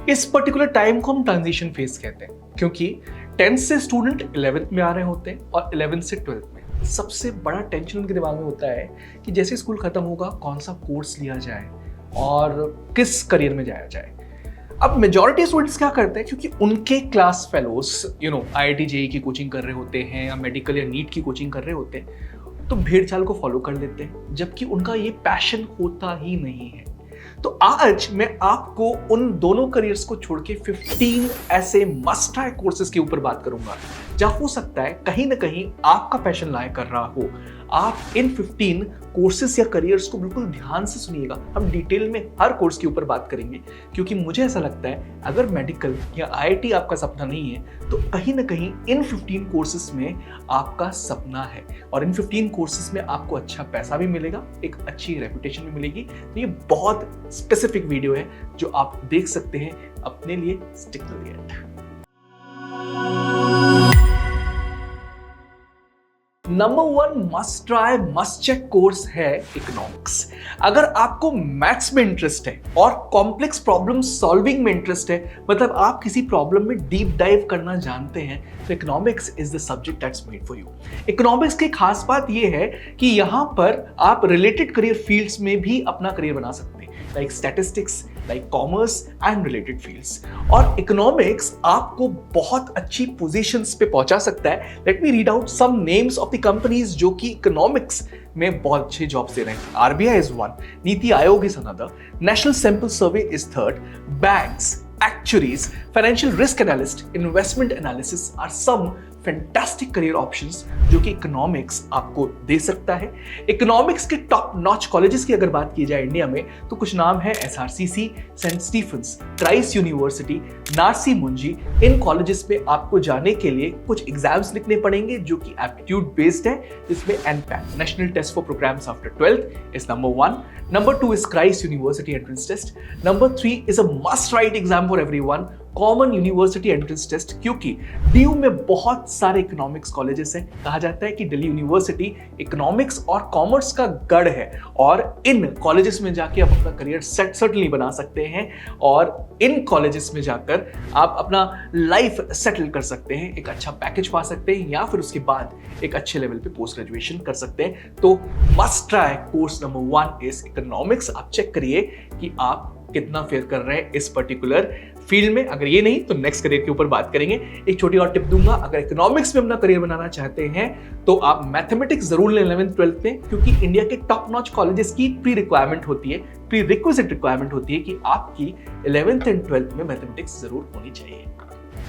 इस particular time को हम ट्रांजिशन फेज कहते हैं, क्योंकि 10th से स्टूडेंट 11th में आ रहे होते हैं और 11th से 12th में। सबसे बड़ा टेंशन उनके दिमाग में होता है कि जैसे स्कूल खत्म होगा कौन सा कोर्स लिया जाए और किस करियर में जाया जाए। अब मेजॉरिटी स्टूडेंट्स क्या करते हैं, क्योंकि उनके क्लास फेलोज IIT JEE की कोचिंग कर रहे होते हैं या मेडिकल या नीट की कोचिंग कर रहे होते हैं, तो भेड़ चाल को फॉलो कर लेते हैं, जबकि उनका ये पैशन होता ही नहीं है। तो आज मैं आपको उन दोनों करियर्स को छोड़ के 15 ऐसे मस्ट ट्राई कोर्सेज के ऊपर बात करूंगा, जहां हो सकता है कहीं ना कहीं आपका पैशन लाया कर रहा हो। आप इन 15 कोर्सेज या करियर्स को बिल्कुल ध्यान से सुनिएगा। हम डिटेल में हर कोर्स के ऊपर बात करेंगे, क्योंकि मुझे ऐसा लगता है अगर मेडिकल या IIT आपका सपना नहीं है तो कहीं ना कहीं इन 15 कोर्सेज में आपका सपना है, और इन 15 कोर्सेज में आपको अच्छा पैसा भी मिलेगा, एक अच्छी रेपुटेशन भी मिलेगी। तो ये बहुत स्पेसिफिक वीडियो है जो आप देख सकते हैं अपने लिए। Stick to the end. Number 1 must try must check course है इकोनॉमिक्स। अगर आपको मैथ्स में इंटरेस्ट है और कॉम्प्लेक्स प्रॉब्लम सॉल्विंग में इंटरेस्ट है, मतलब आप किसी प्रॉब्लम में डीप डाइव करना जानते हैं, तो economics is the subject that's made for you. Economics की खास बात यह है कि यहां पर आप रिलेटेड करियर फील्ड्स में भी अपना करियर बना सकते हैं, like statistics, like commerce and related fields. और इकोनॉमिक्स आपको बहुत अच्छी पोजीशंस पे पहुंचा सकता है। Let me read out some names of the companies जो कि इकोनॉमिक्स में बहुत अच्छे जॉब्स दे रहे हैं। RBI is one, नीति Aayog is another, national sample survey is third, banks, actuaries, financial risk analyst, investment analysis are some fantastic career options जो कि इकोनॉमिक्स आपको दे सकता है। इकोनॉमिक्स के टॉप नॉच कॉलेजेस की अगर बात की जाए इंडिया में, तो कुछ नाम है SRCC, Saint Stephen's, Christ University, Narsee Monjee. इन कॉलेजेस में आपको जाने के लिए कुछ एग्जाम्स लिखने पड़ेंगे जो कि एप्टीट्यूड बेस्ड है, जिसमें NPAT, national test for programmes after 12th is number 1. Number 2 is Christ University entrance test. Number 3 is a must write exam for everyone, common university entrance test, क्योंकि DU में बहुत सारे इकोनॉमिक्स कॉलेजेस हैं। कहा जाता है कि दिल्ली यूनिवर्सिटी इकोनॉमिक्स और कॉमर्स का गढ़ है, और इन कॉलेजेस में जाके आप अपना करियर सर्टनली बना सकते हैं, और इन कॉलेजेस में जाकर आप अपना लाइफ सेटल कर सकते हैं, एक अच्छा पैकेज पा सकते हैं, या फिर उसके बाद एक अच्छे लेवल पे पोस्ट ग्रेजुएशन कर सकते हैं। तो must try course number 1 is economics. आप चेक करिए कि आप कितना फेयर कर रहे हैं इस पर्टिकुलर फील्ड में। अगर ये नहीं तो नेक्स्ट करियर के ऊपर बात करेंगे। एक छोटी और टिप दूंगा, अगर इकोनॉमिक्स में अपना करियर बनाना चाहते हैं तो आप मैथमेटिक्स जरूर लें 11th 12th में, क्योंकि इंडिया के टॉप नॉच कॉलेजेस की प्री रिक्वायरमेंट होती है, प्री रिक्विजिट रिक्वायरमेंट होती है कि आपकी 11th एंड 12th में मैथमेटिक्स जरूर होनी चाहिए।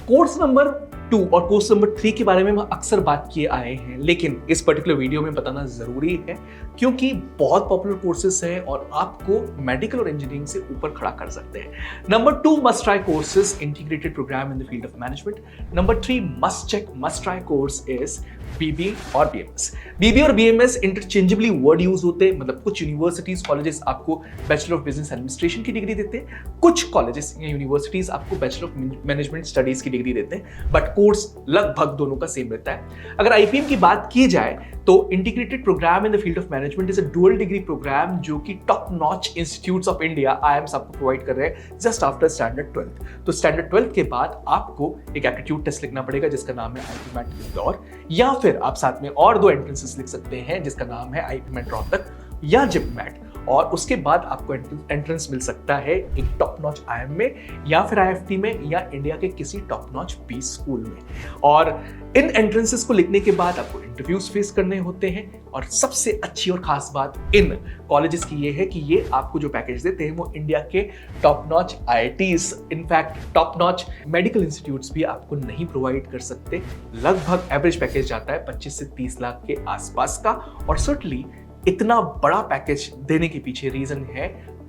कोर्स नंबर 2 और कोर्स नंबर 3 के बारे में हम अक्सर बात किए आए हैं, लेकिन इस पर्टिकुलर वीडियो में बताना जरूरी है, क्योंकि बहुत पॉपुलर कोर्सेस हैं और आपको मेडिकल और इंजीनियरिंग से ऊपर खड़ा कर सकते हैं। Number 2 must try courses, integrated programme in the field of management. Number 3 must check must try course is BBA और BMS। BBA और BMS इंटरचेंजेबली वर्ड यूज होते हैं, मतलब कुछ यूनिवर्सिटीज कॉलेजेस आपको बैचलर ऑफ बिजनेस एडमिनिस्ट्रेशन की degree देते हैं, कुछ कॉलेजेस या यूनिवर्सिटीज आपको बैचलर ऑफ मैनेजमेंट स्टडीज की डिग्री देते हैं, बट कोर्स लगभग दोनों का सेम रहता है। अगर IPM की बात की जाए तो integrated programme in the field of management is a dual degree programme जो कि top notch institutes of India IIMs आपको प्रोवाइड कर रहे हैं जस्ट आफ्टर स्टैंडर्ड 12th। तो स्टैंडर्ड 12th के बाद आपको एक एप्टीट्यूड टेस्ट लिखना पड़ेगा जिसका नाम है IPMAT इंदौर, या फिर आप साथ में और 2 एंट्रेंसेस लिख सकते हैं जिसका नाम है IPMAT रोहतक या JIPMAT, और उसके बाद आपको एंट्रेंस मिल सकता है एक टॉप नॉच IIM में, या फिर IFT में, या इंडिया के किसी टॉप नॉच B स्कूल में। और इन एंट्रेंसेस को लिखने के बाद आपको इंटरव्यूज फेस करने होते हैं, और सबसे अच्छी और खास बात इन कॉलेजेस की ये है कि ये आपको जो पैकेज देते हैं वो इंडिया के top notch IITs, in fact top notch medical institutes भी आपको नहीं प्रोवाइड कर सकते। लगभग एवरेज पैकेज जाता है 25 से 30 लाख के आसपास का, और सर्टनली इतना बड़ा पैकेज देने के पीछे रीजन है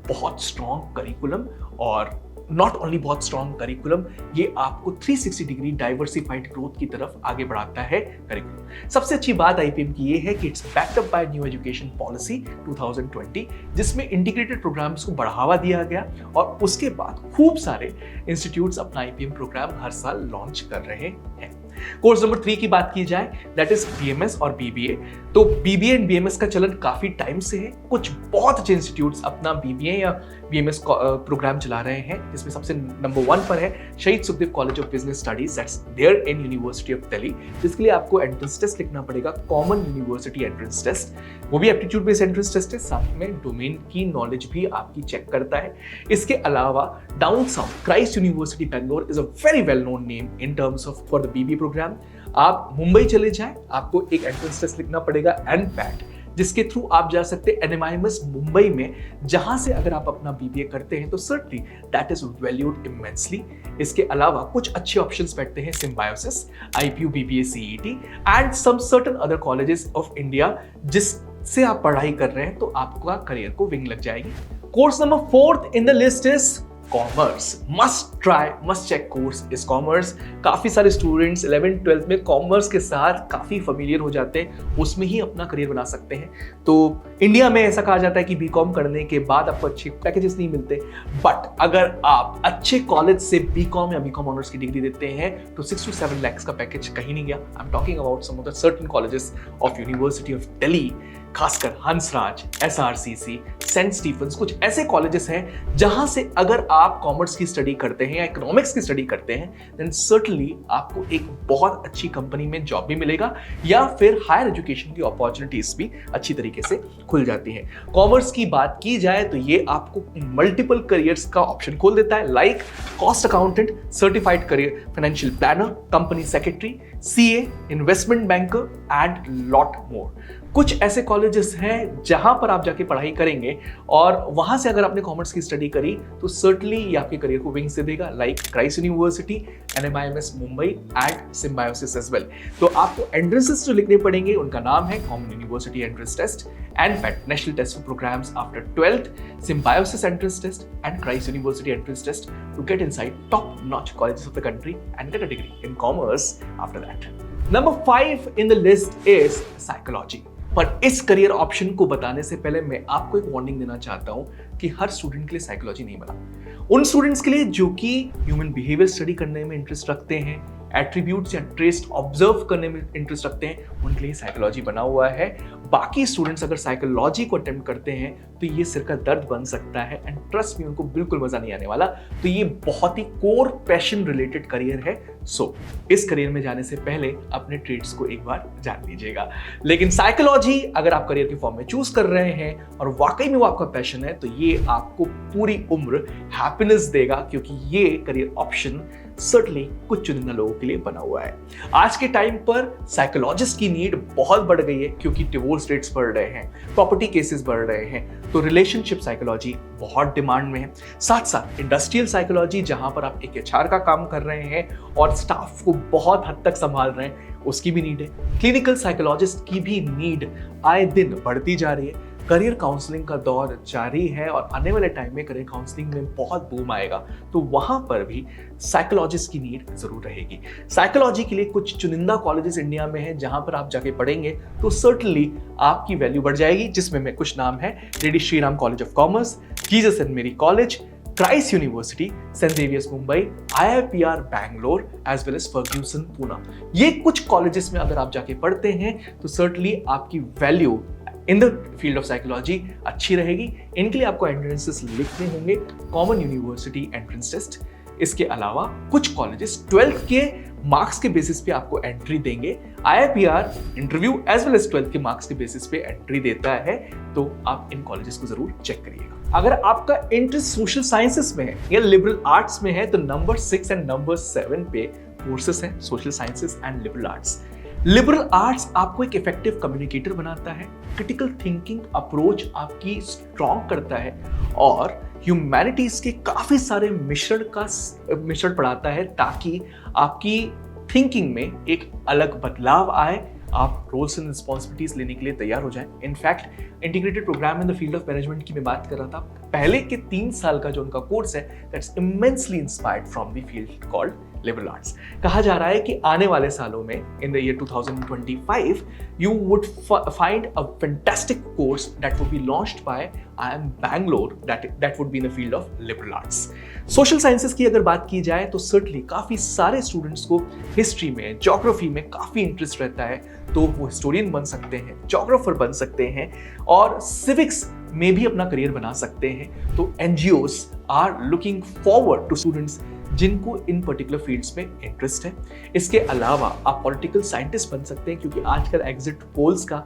बहुत स्ट्रॉन्ग करिकुलम, और नॉट ओनली बहुत स्ट्रॉन्ग करिकुलम, ये आपको 360 डिग्री डाइवर्सिफाइड ग्रोथ की तरफ आगे बढ़ाता है करिकुलम। सबसे अच्छी बात IPM की ये है कि it's backed up by new education policy 2020, जिसमें इंटीग्रेटेड प्रोग्राम्स को बढ़ावा दिया गया, और उसके बाद खूब सारे इंस्टीट्यूट्स अपना IPM प्रोग्राम हर साल लॉन्च कर रहे हैं। कोर्स नंबर 3 की बात की जाए, दैट इज BMS और BBA। तो BBA एंड BMS का चलन काफी टाइम से है। कुछ बहुत अच्छे इंस्टीट्यूट्स अपना BBA या BMS प्रोग्राम चला रहे हैं, जिसमें सबसे नंबर 1 पर है Shaheed Sukhdev college of business studies, that's there in university of Delhi, जिसके लिए आपको एंट्रेंस टेस्ट लिखना पड़ेगा, कॉमन यूनिवर्सिटी एंट्रेंस टेस्ट, वो भी एप्टीट्यूड बेस्ड एंट्रेंस टेस्ट है, साथ में डोमेन की नॉलेज भी आपकी चेक करता है। इसके अलावा down south Christ University Bangalore is a very well known name in terms of for the BBA programme. आप मुंबई चले जाएं, आपको एक एंट्रेंस टेस्ट लिखना पड़ेगा NPAT, जिसके थ्रू आप जा सकते हैं NMIMS मुंबई में, जहां से अगर आप अपना BBA करते हैं तो certainly that is valued immensely. इसके अलावा कुछ अच्छे ऑप्शंस बैठते हैं Symbiosis, IPU BBA CET and some certain other colleges of India, जिससे आप पढ़ाई कर रहे हैं तो आपका करियर को विंग लग जाएगी। Course number 4 in the list is commerce. Must try must check course is commerce. काफी सारे स्टूडेंट्स 11th 12th में कॉमर्स के साथ काफी फेमिलियर हो जाते हैं, उसमें ही अपना करियर बना सकते हैं। तो इंडिया में ऐसा कहा जाता है कि BCom करने के बाद आपको अच्छे पैकेजेस नहीं मिलते, बट अगर आप अच्छे कॉलेज से BCom या BCom ऑनर्स की डिग्री देते हैं तो 6 to 7 lakhs का पैकेज कहीं नहीं गया। I am talking about some of the certain colleges of university of Delhi, खासकर हंसराज, SRCC, सेंट स्टीफेंस, कुछ ऐसे कॉलेजेस हैं जहां से अगर आप कॉमर्स की स्टडी करते हैं या इकोनॉमिक्स की स्टडी करते हैं देन सर्टनली आपको एक बहुत अच्छी कंपनी में जॉब भी मिलेगा या फिर हायर एजुकेशन की अपॉर्चुनिटीज भी अच्छी तरीके से खुल जाती हैं। कॉमर्स की बात की जाए तो ये आपको मल्टीपल करियर्स का ऑप्शन खोल देता है, like cost accountant, certified career financial planner, company secretary, CA, investment banker and lot more. कुछ ऐसे कॉलेजेस हैं जहां पर आप जाके पढ़ाई करेंगे और वहां से अगर आपने कॉमर्स की स्टडी करी तो सर्टनली ये आपके करियर को विंग्स दे देगा, like Christ University, NMIMS Mumbai and Symbiosis as well. तो आपको एंट्रेंसेस जो लिखने पड़ेंगे उनका नाम है common university entrance test, NPAT national test for programmes after 12th, Symbiosis entrance test and Christ University entrance test to get inside top notch colleges of the country and get a degree in commerce after that. Number 5 in the list is psychology. पर इस career option को बताने से पहले मैं आपको एक warning देना चाहता हूं कि हर स्टूडेंट के लिए साइकोलॉजी नहीं बना। उन स्टूडेंट्स के लिए जो कि ह्यूमन बिहेवियर स्टडी करने में इंटरेस्ट रखते हैं, एट्रीब्यूट्स या ट्रेस ऑब्जर्व करने में इंटरेस्ट रखते हैं, उनके लिए साइकोलॉजी बना हुआ है। बाकी स्टूडेंट्स अगर साइकोलॉजी को अटेम्प्ट करते हैं तो ये सिर का दर्द बन सकता है एंड ट्रस्ट मी उनको बिल्कुल मजा नहीं आने वाला। तो ये बहुत ही कोर पैशन रिलेटेड करियर है। सो इस करियर में जाने से पहले अपने ट्रेड्स को एक बार जान लीजिएगा। लेकिन साइकोलॉजी अगर आप करियर के फॉर्म में चूज कर रहे हैं और वाकई में वो आपका पैशन है तो ये आपको पूरी उम्र हैप्पीनेस देगा, क्योंकि ये करियर ऑप्शन सर्टनली कुछ चुनिंदा लोगों के लिए बना हुआ है। आज के टाइम पर साइकोलॉजिस्ट की नीड बहुत बढ़ गई है, क्योंकि डिवोर्स रेट्स बढ़ रहे हैं, प्रॉपर्टी केसेस बढ़ रहे हैं, तो रिलेशनशिप साइकोलॉजी बहुत डिमांड में है। साथ साथ इंडस्ट्रियल साइकोलॉजी, जहां पर आप एक HR का काम कर रहे हैं और स्टाफ को बहुत हद तक संभाल रहे हैं, उसकी भी नीड है। क्लिनिकल साइकोलॉजिस्ट की भी नीड आए दिन बढ़ती जा रही है। करियर काउंसलिंग का दौर जारी है और आने वाले टाइम में करियर काउंसलिंग में बहुत बूम आएगा, तो वहां पर भी साइकोलॉजिस्ट की नीड जरूर रहेगी। साइकोलॉजी के लिए कुछ चुनिंदा कॉलेजेस इंडिया में हैं जहां पर आप जाके पढ़ेंगे तो सर्टनली आपकी वैल्यू बढ़ जाएगी, जिसमें में कुछ नाम है lady Shriram college of commerce, Jesus and Mary college, Christ university, saint Xavier's Mumbai, IIPR Bangalore as well as Ferguson Poona. ये कुछ कॉलेजेस में अगर आप जाके पढ़ते हैं तो सर्टनली आपकी value in the field of psychology अच्छी रहेगी। इनके लिए आपको एंट्रेंसेस लिखने होंगे, कॉमन यूनिवर्सिटी एंट्रेंस टेस्ट। इसके अलावा कुछ कॉलेजेस 12th के मार्क्स के बेसिस पे आपको एंट्री देंगे। IIPR interview as well as 12th के मार्क्स के बेसिस पे एंट्री देता है, तो आप इन कॉलेजेस को जरूर चेक करिएगा। अगर आपका इंटरेस्ट सोशल साइंसेस में है या लिबरल आर्ट्स में है तो नंबर 6 एंड नंबर 7 पे कोर्सेस हैं, social sciences and liberal arts. Liberal arts आपको एक इफेक्टिव कम्युनिकेटर बनाता है, क्रिटिकल थिंकिंग अप्रोच आपकी स्ट्रॉन्ग करता है और ह्यूमैनिटीज के काफी सारे मिश्रण पढ़ाता है, ताकि आपकी थिंकिंग में एक अलग बदलाव आए, आप रोल्स एंड रिस्पॉन्सिबिलिटीज लेने के लिए तैयार हो जाएं। In fact integrated programme in the field of management की मैं बात कर रहा था, पहले के 3 साल का जो उनका कोर्स है that's immensely inspired from the field called liberal arts. कहा जा रहा है कि आने वाले सालों में in the year 2025 you would find a fantastic course that would be launched by IIM Bangalore that would be in the field of liberal arts. Social sciences की अगर बात की जाए तो सर्टनली काफी सारे स्टूडेंट्स को हिस्ट्री में, ज्योग्राफी में काफी इंटरेस्ट रहता है, तो वो हिस्टोरियन बन सकते हैं, ज्योग्राफर बन सकते हैं और सिविक्स में भी अपना करियर बना सकते हैं। तो NGOs are looking forward to students जिनको इन पर्टिकुलर फील्ड्स में इंटरेस्ट है। इसके अलावा आप पॉलिटिकल साइंटिस्ट बन सकते हैं, क्योंकि आजकल एग्जिट पोल्स का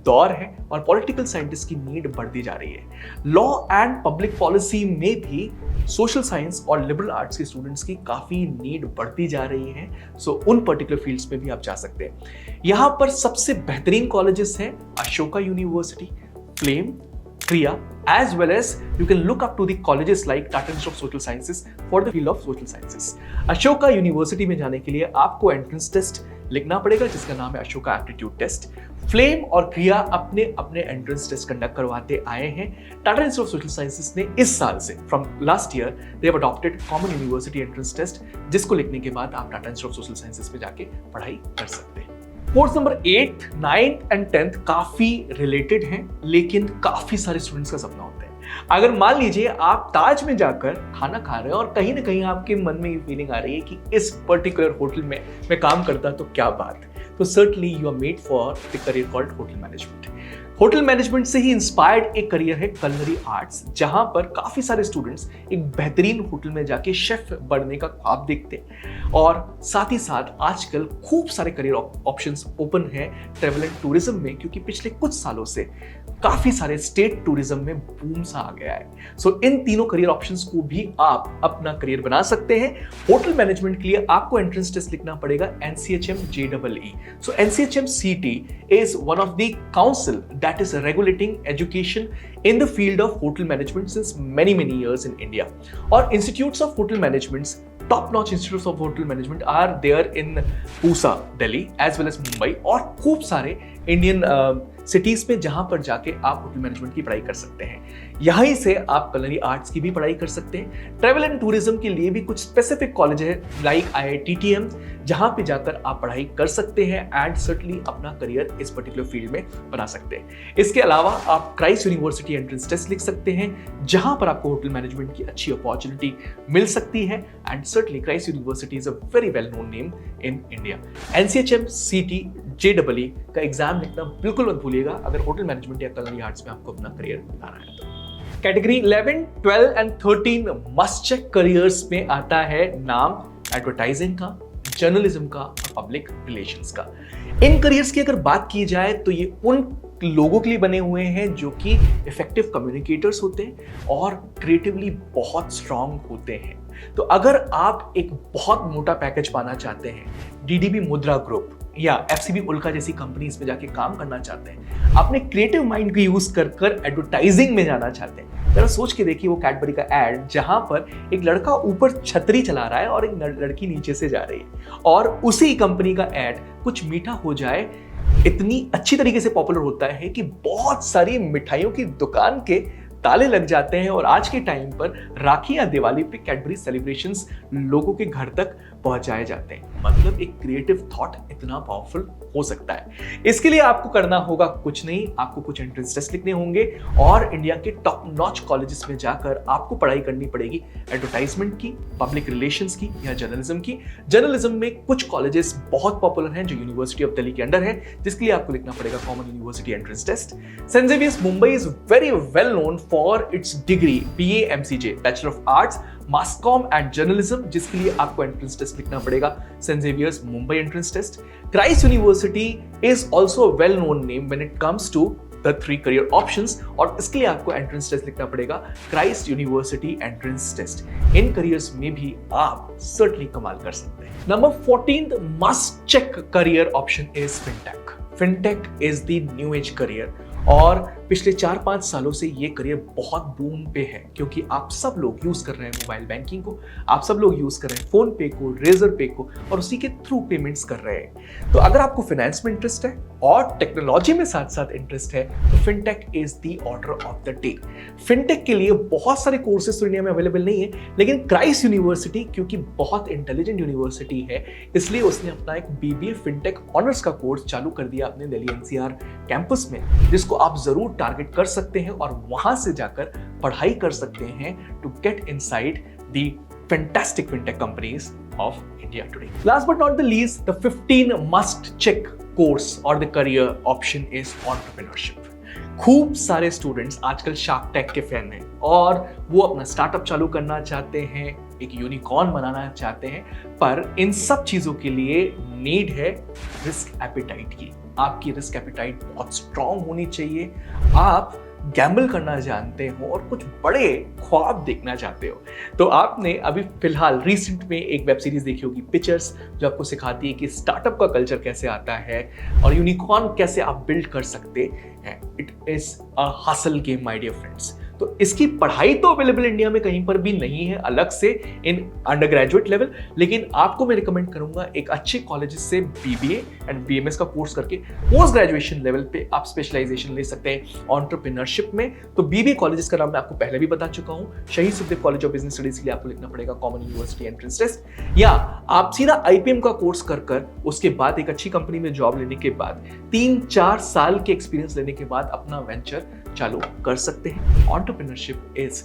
दौर है और पॉलिटिकल साइंटिस्ट की नीड बढ़ती जा रही है। लॉ एंड पब्लिक पॉलिसी में भी सोशल साइंस और लिबरल आर्ट्स के स्टूडेंट्स की काफी नीड बढ़ती जा रही है। सो उन पर्टिकुलर फील्ड्स में भी आप जा सकते हैं। यहां पर सबसे बेहतरीन कॉलेजेस हैं Ashoka university, flame, Kriya, as well as you can look up to the colleges like Tata Institute of Social Sciences for the field of social sciences. Ashoka university में जाने के लिए आपको एंट्रेंस टेस्ट लिखना पड़ेगा जिसका नाम है अशोका एप्टीट्यूड टेस्ट। फ्लेम और क्रिया अपने अपने एंट्रेंस टेस्ट कंडक्ट करवाते आए हैं। Tata institute of social sciences ने इस साल से from last year they have adopted common university entrance test, जिसको लिखने के बाद आप Tata institute of social sciences में जाके पढ़ाई कर सकते हैं। Course number 8, 9th and 10th काफी रिलेटेड हैं, लेकिन काफी सारे स्टूडेंट्स का सपना होता है। अगर मान लीजिए आप ताज में जाकर खाना खा रहे हैं और कहीं ना कहीं आपके मन में ये फीलिंग आ रही है कि इस पर्टिकुलर होटल में मैं काम करता तो क्या बात, तो certainly you are made for the career called hotel management. Hotel management से ही इंस्पायर्ड एक करियर है कुलिनरी आर्ट्स, जहां पर काफी सारे स्टूडेंट्स एक बेहतरीन होटल में जाके शेफ बनने का ख्वाब देखते हैं। और साथ ही साथ आजकल खूब सारे करियर ऑप्शंस ओपन हैं ट्रैवल एंड टूरिज्म में, क्योंकि पिछले कुछ सालों से काफी सारे स्टेट टूरिज्म में बूम सा आ गया है। सो इन तीनों करियर ऑप्शंस को भी आप अपना करियर बना सकते हैं। होटल मैनेजमेंट के लिए आपको एंट्रेंस टेस्ट लिखना पड़ेगा NCHM JEE। So NCHM CT is one of the council that is regulating education in the field of hotel management since many years in India. और institutes of hotel management, top-notch institutes of hotel management are there in Pusa, Delhi, as well as Mumbai, और खूब सारे Indian cities में जहां पर जाके आप hotel management की पढ़ाई कर सकते हैं। यहीं से आप कुलिनरी आर्ट्स की भी पढ़ाई कर सकते हैं। ट्रैवल एंड टूरिज्म के लिए भी कुछ स्पेसिफिक कॉलेज है लाइक IITTM, जहां पे जाकर आप पढ़ाई कर सकते हैं एंड सर्टनली अपना करियर इस पर्टिकुलर फील्ड में बना सकते हैं। इसके अलावा आप क्राइस्ट यूनिवर्सिटी एंट्रेंस टेस्ट लिख सकते हैं, जहां पर आपको होटल मैनेजमेंट की अच्छी अपॉर्चुनिटी मिल सकती है and certainly Christ University is a very well known name in India. NCHM CT JEE का एग्जाम लिखना बिल्कुल मत भूलिएगा अगर होटल मैनेजमेंट या कुलिनरी आर्ट्स में आपको अपना करियर बनाना है तो। Category 11, 12 and 13 must check careers में आता है नाम एडवर्टाइजिंग का, जर्नलिज्म का और पब्लिक रिलेशंस का। इन करियर्स की अगर बात की जाए तो ये उन लोगों के लिए बने हुए हैं जो कि इफेक्टिव कम्युनिकेटर्स होते हैं और क्रिएटिवली बहुत स्ट्रांग होते हैं। तो अगर आप एक बहुत मोटा पैकेज पाना चाहते हैं, DDB मुद्रा ग्रुप या FCB उल्का जैसी कंपनीज में जाके काम करना चाहते हैं, अपने क्रिएटिव माइंड को यूज कर एडवर्टाइजिंग में जाना चाहते हैं, जरा सोच के देखिए वो कैडबरी का एड जहां पर एक लड़का ऊपर छतरी चला रहा है और एक लड़की नीचे से जा रही है, और उसी कंपनी का एड कुछ मीठा हो जाए इतनी अच्छी तरीके से पॉपुलर होता है कि बहुत सारी मिठाइयों की दुकान के ताले लग जाते हैं और आज के टाइम पर राखी या दिवाली पे कैडबरी सेलिब्रेशंस लोगों के घर तक पहुंचाए जाते हैं। मतलब एक क्रिएटिव थॉट इतना पावरफुल हो सकता है। इसके लिए आपको करना होगा कुछ नहीं, आपको कुछ एंट्रेंस टेस्ट लिखने होंगे और इंडिया के टॉप नॉच कॉलेजेस में जाकर आपको पढ़ाई करनी पड़ेगी एडवर्टाइजमेंट की, पब्लिक रिलेशंस की या जर्नलिज्म की। जर्नलिज्म में कुछ कॉलेजेस बहुत पॉपुलर हैं जो यूनिवर्सिटी ऑफ दिल्ली के अंडर है, जिसके लिए आपको लिखना पड़ेगा common university entrance test. Saint Xavier's Mumbai is very well known for its degree BA MCJ bachelor of arts mass comm and journalism, जिसके लिए आपको एंट्रेंस टेस्ट लिखना पड़ेगा Saint Xavier's Mumbai entrance test. Christ University is also well known name when it comes to the 3 career options, और इसके लिए आपको entrance test लिखना पड़ेगा क्राइस्ट यूनिवर्सिटी एंट्रेंस टेस्ट। इन करियर्स में भी आप सर्टनली कमाल कर सकते हैं। Number 14 must check career option is fintech. Fintech is the new age career और पिछले 4-5 सालों से ये करियर बहुत बूम पे है, क्योंकि आप सब लोग यूज कर रहे हैं मोबाइल बैंकिंग को, आप सब लोग यूज कर रहे हैं फोन पे को, रेजर पे को, और उसी के थ्रू पेमेंट्स कर रहे हैं। तो अगर आपको फाइनेंस में इंटरेस्ट है और टेक्नोलॉजी में साथ साथ इंटरेस्ट है तो fintech is the order of the day. Fintech के लिए बहुत सारे कोर्सेज तो इंडिया में अवेलेबल नहीं है, लेकिन क्राइस्ट यूनिवर्सिटी क्योंकि बहुत इंटेलिजेंट यूनिवर्सिटी है, इसलिए उसने अपना एक BBA फिनटेक ऑनर्स का कोर्स चालू कर दिया अपने दिल्ली NCR कैंपस में, जिसको आप जरूर टारगेट कर सकते हैं और वहां से जाकर पढ़ाई कर सकते हैं to get inside the fantastic fintech companies of India today. Last but not the least, the 15 must check course और the career option is entrepreneurship. खूब सारे स्टूडेंट्स आजकल शार्क टैंक के फैन हैं और वो अपना स्टार्टअप चालू करना चाहते हैं, एक यूनिकॉर्न बनाना चाहते हैं, पर इन सब चीजों के लिए नीड है रिस्क एपेटाइट की। आपकी रिस्क एपेटाइट बहुत स्ट्रांग होनी चाहिए, आप गैम्बल करना जानते हो और कुछ बड़े ख्वाब देखना चाहते हो। तो आपने अभी फिलहाल रिसेंट में एक वेब सीरीज देखी होगी पिचर्स, जो आपको सिखाती है कि स्टार्टअप का कल्चर कैसे आता है और यूनिकॉर्न कैसे आप बिल्ड कर सकते हैं। It is a hustle game my dear friends. तो इसकी पढ़ाई तो अवेलेबल इंडिया में कहीं पर भी नहीं है अलग से इन अंडर ग्रेजुएट लेवल, लेकिन आपको मैं रिकमेंड करूंगा एक अच्छे कॉलेज से बीबीए एंड बीएमएस का कोर्स करके पोस्ट ग्रेजुएशन लेवल पे आप स्पेशलाइजेशन ले सकते हैं एंटरप्रेन्योरशिप में। तो बीबीए कॉलेजेस का नाम मैं आपको पहले भी बता चुका हूं। शहीद Sukhdev college of business studies के लिए आपको लिखना पड़ेगा कॉमन यूनिवर्सिटी एंट्रेंस टेस्ट, या आप सीधा आईपीएम का कोर्स कर उसके बाद एक अच्छी कंपनी में जॉब लेने के बाद 3-4 साल के एक्सपीरियंस लेने के बाद अपना वेंचर चालू कर सकते हैं। Entrepreneurship is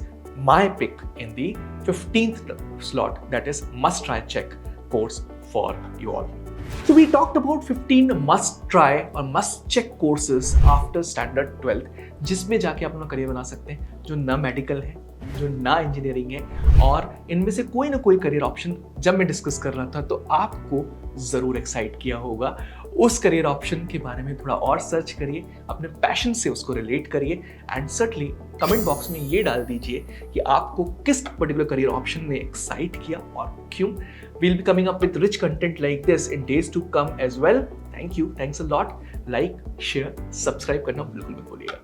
my pick in the 15th slot, that is must try check course for you all. So we talked about 15 must try or must check courses after standard 12th, जिसमें जाके आप अपना career बना सकते हैं, जो ना medical है, जो ना इंजीनियरिंग है, और इनमें से कोई ना कोई करियर ऑप्शन जब मैं डिस्कस कर रहा था तो आपको जरूर एक्साइट किया होगा। उस करियर ऑप्शन के बारे में थोड़ा और सर्च करिए, अपने पैशन से उसको रिलेट करिए एंड सर्टनली कमेंट बॉक्स में ये डाल दीजिए कि आपको किस पर्टिकुलर करियर ऑप्शन ने एक्साइट किया और क्यों। We'll be coming up with rich content like this in days to come as well. Thank you, thanks a lot. Like, share, subscribe करना बिल्कुल मत भूलिएगा।